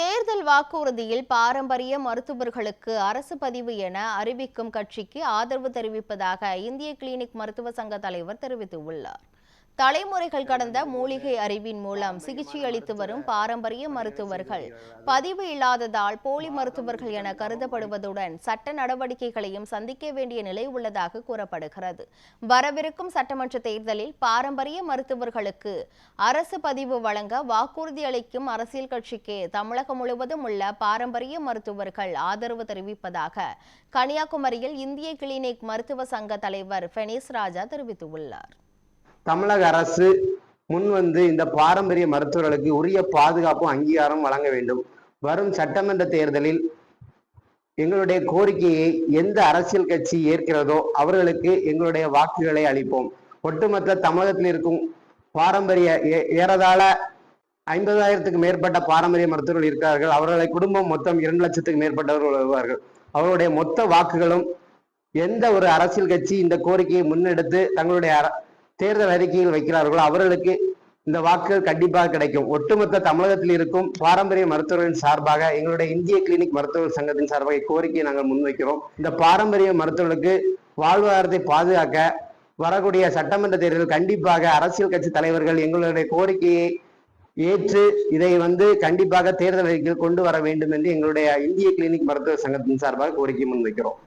தேர்தல் வாக்குறுதியில் பாரம்பரிய மருத்துவர்களுக்கு அரசு பதிவு என அறிவிக்கும் கட்சிக்கு ஆதரவு தெரிவிப்பதாக இந்திய கிளினிக் மருத்துவ சங்க தலைவர் தெரிவித்துள்ளார். தலைமுறைகள் கடந்த மூலிகை அறிவின் மூலம் சிகிச்சை அளித்து வரும் பாரம்பரிய மருத்துவர்கள் பதிவு இல்லாததால் போலி மருத்துவர்கள் என கருதப்படுவதுடன் சட்ட நடவடிக்கைகளையும் சந்திக்க வேண்டிய நிலை உள்ளதாக கூறப்படுகிறது. வரவிருக்கும் சட்டமன்ற தேர்தலில் பாரம்பரிய மருத்துவர்களுக்கு அரசு பதிவு வழங்க வாக்குறுதி அளிக்கும் அரசியல் கட்சிக்கு தமிழகம் முழுவதும் உள்ள பாரம்பரிய மருத்துவர்கள் ஆதரவு தெரிவிப்பதாக கன்னியாகுமரியில் இந்திய கிளினிக் மருத்துவ சங்க தலைவர் ஃபெனிஸ் ராஜா தெரிவித்துள்ளார். தமிழக அரசு முன்வந்து இந்த பாரம்பரிய மருத்துவர்களுக்கு உரிய பாதுகாப்பும் அங்கீகாரம் வழங்க வேண்டும். வரும் சட்டமன்ற தேர்தலில் எங்களுடைய கோரிக்கையை எந்த அரசியல் கட்சி ஏற்கிறதோ அவர்களுக்கு எங்களுடைய வாக்குகளை அளிப்போம். ஒட்டுமொத்த தமிழகத்தில் இருக்கும் பாரம்பரிய ஏறதாழ 50,000க்கு மேற்பட்ட பாரம்பரிய மருத்துவர்கள் இருக்கிறார்கள். அவர்களை குடும்பம் மொத்தம் 2 லட்சத்துக்கு மேற்பட்டவர்கள் வருவார்கள். அவருடைய மொத்த வாக்குகளும் எந்த ஒரு அரசியல் கட்சி இந்த கோரிக்கையை முன்னெடுத்து தங்களுடைய தேர்தல் அறிக்கையில் வைக்கிறார்களோ அவர்களுக்கு இந்த வாக்குகள் கண்டிப்பாக கிடைக்கும். ஒட்டுமொத்த தமிழகத்தில் இருக்கும் பாரம்பரிய மருத்துவர்களின் சார்பாக எங்களுடைய இந்திய கிளினிக் மருத்துவர் சங்கத்தின் சார்பாக கோரிக்கையை நாங்கள் முன்வைக்கிறோம். இந்த பாரம்பரிய மருத்துவர்களுக்கு வாழ்வாதாரத்தை பாதுகாக்க வரக்கூடிய சட்டமன்ற தேர்தலில் கண்டிப்பாக அரசியல் கட்சி தலைவர்கள் எங்களுடைய கோரிக்கையை ஏற்று இதை கண்டிப்பாக தேர்தல் அறிக்கையில் கொண்டு வர வேண்டும் என்று எங்களுடைய இந்திய கிளினிக் மருத்துவ சங்கத்தின் சார்பாக கோரிக்கை முன்வைக்கிறோம்.